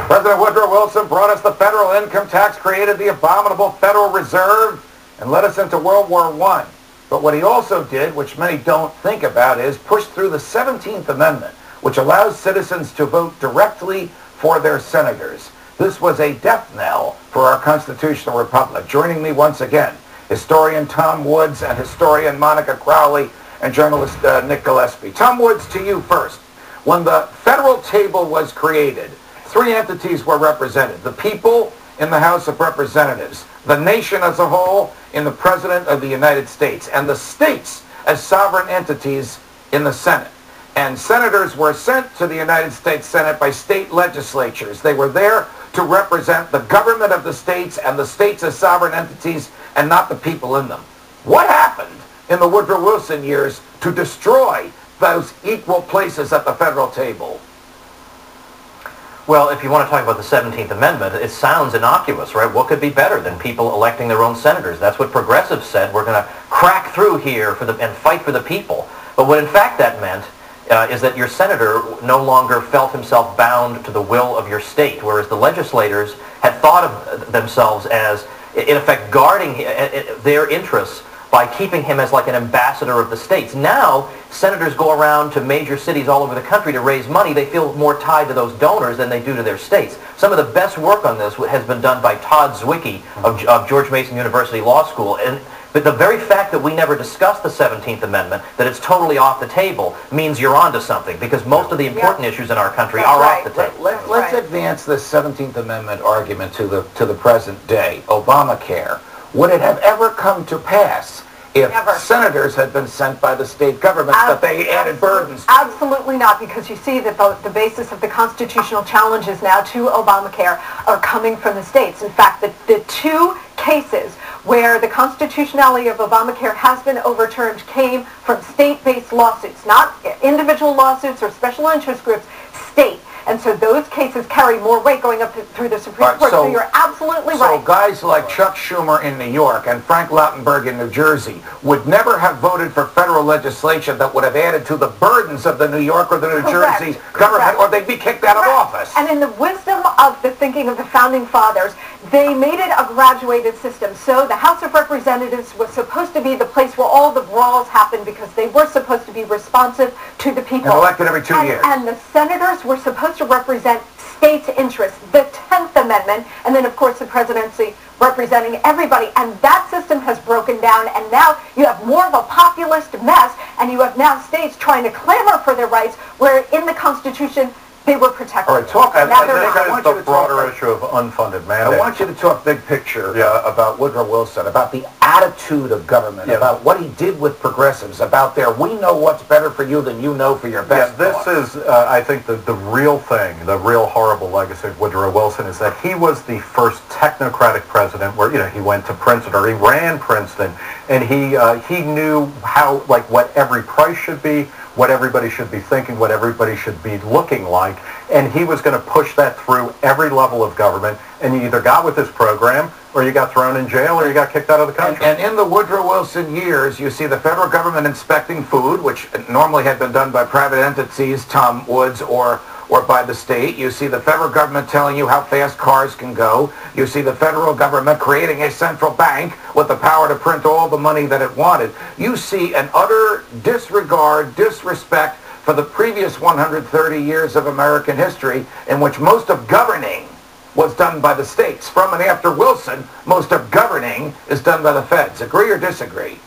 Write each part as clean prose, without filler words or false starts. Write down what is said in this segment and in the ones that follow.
President Woodrow Wilson brought us the federal income tax, created the abominable Federal Reserve, and led us into World War I. But what he also did, which many don't think about, is push through the 17th Amendment, which allows citizens to vote directly for their senators. This was a death knell for our constitutional republic. Joining me once again, historian Tom Woods and historian Monica Crowley and journalist Nick Gillespie. Tom Woods, to you first. When the federal table was created, three entities were represented: the people in the House of Representatives, the nation as a whole in the President of the United States, and the states as sovereign entities in the Senate. And senators were sent to the United States Senate by state legislatures. They were there to represent the government of the states and the states as sovereign entities and not the people in them. What happened in the Woodrow Wilson years to destroy those equal places at the federal table? Well, if you want to talk about the 17th Amendment, it sounds innocuous, right? What could be better than people electing their own senators? That's what progressives said. We're going to crack through here and fight for the people. But what in fact that meant is that your senator no longer felt himself bound to the will of your state, whereas the legislators had thought of themselves as, in effect, guarding their interests by keeping him as like an ambassador of the states. Now, senators go around to major cities all over the country to raise money. They feel more tied to those donors than they do to their states. Some of the best work on this has been done by Todd Zwicky of George Mason University Law School. But the very fact that we never discussed the 17th Amendment, that it's totally off the table, means you're onto something, because most of the important issues in our country are off the table. Let's advance this 17th Amendment argument to the present day. Obamacare. Would it have ever come to pass if senators had been sent by the state governments that they added burdens to? Absolutely not, because you see that the basis of the constitutional challenges now to Obamacare are coming from the states. In fact, the two cases where the constitutionality of Obamacare has been overturned came from state-based lawsuits, not individual lawsuits or special interest groups, state. And so those cases carry more weight going up through the Supreme Court. So you're absolutely right. So guys like Chuck Schumer in New York and Frank Lautenberg in New Jersey would never have voted for federal legislation that would have added to the burdens of the New York or the New Jersey government, or they'd be kicked out of office. And in the wisdom of the thinking of the Founding Fathers, they made it a graduated system. So the House of Representatives was supposed to be the place where all the brawls happened, because they were supposed to be responsive to the people. And elected every 2 years. And the senators were supposed to represent states' interests, the 10th Amendment, and then, of course, the presidency representing everybody. And that system has broken down, and now you have more of a populist mess, and you have now states trying to clamor for their rights, where in the Constitution they were protected. All right, talk. I think it's the broader issue of unfunded mandates. I want you to talk big picture about Woodrow Wilson, about the attitude of government, about what he did with progressives, about we know what's better for you than you know for your best. This is, I think, the real thing, the real horrible legacy of Woodrow Wilson is that he was the first technocratic president where, he went to Princeton, or he ran Princeton, and he knew how, what every price should be, what everybody should be thinking, what everybody should be looking like, and he was going to push that through every level of government, and you either got with his program, or you got thrown in jail, or you got kicked out of the country. And in the Woodrow Wilson years, you see the federal government inspecting food, which normally had been done by private entities, Tom Woods, or by the state. You see the federal government telling you how fast cars can go. You see the federal government creating a central bank with the power to print all the money that it wanted. You see an utter disregard, disrespect for the previous 130 years of American history, in which most of governing was done by the states. From and after Wilson, most of governing is done by the feds. Agree or disagree?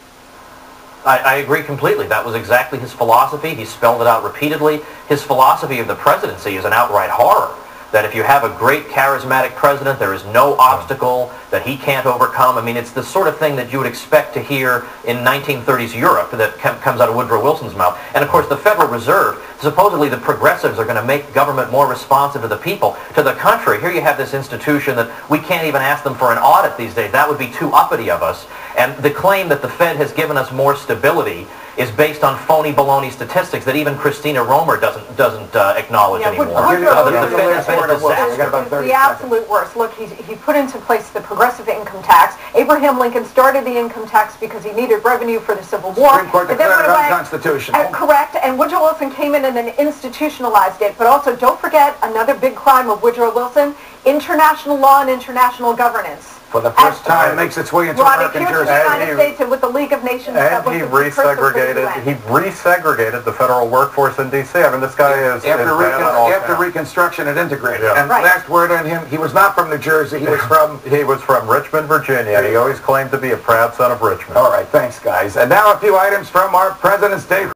I agree completely. That was exactly his philosophy. He spelled it out repeatedly. His philosophy of the presidency is an outright horror. That if you have a great charismatic president, there is no obstacle that he can't overcome. I mean, it's the sort of thing that you would expect to hear in 1930s Europe that comes out of Woodrow Wilson's mouth. And of course, the Federal Reserve, supposedly the progressives are going to make government more responsive to the people. To the contrary, here you have this institution that we can't even ask them for an audit these days. That would be too uppity of us. And the claim that the Fed has given us more stability is based on phony baloney statistics that even Christina Romer doesn't acknowledge anymore. The Fed is a disaster. got about 30 the absolute worst. Look, he put into place the progressive income tax. Abraham Lincoln started the income tax because he needed revenue for the Civil War. Supreme Court declared it unconstitutional. Correct, and Woodrow Wilson came in and then institutionalized it. But also, don't forget another big crime of Woodrow Wilson, international law and international governance. For the first time, makes its way into American jurisdiction. jurisdiction. The United States and with the League of Nations. And he resegregated the federal workforce in D.C. I mean, this guy is after Reconstruction and integrated. Yeah. And last word on him, he was not from New Jersey. He was from Richmond, Virginia. He always claimed to be a proud son of Richmond. All right, thanks, guys. And now a few items from our President's Day.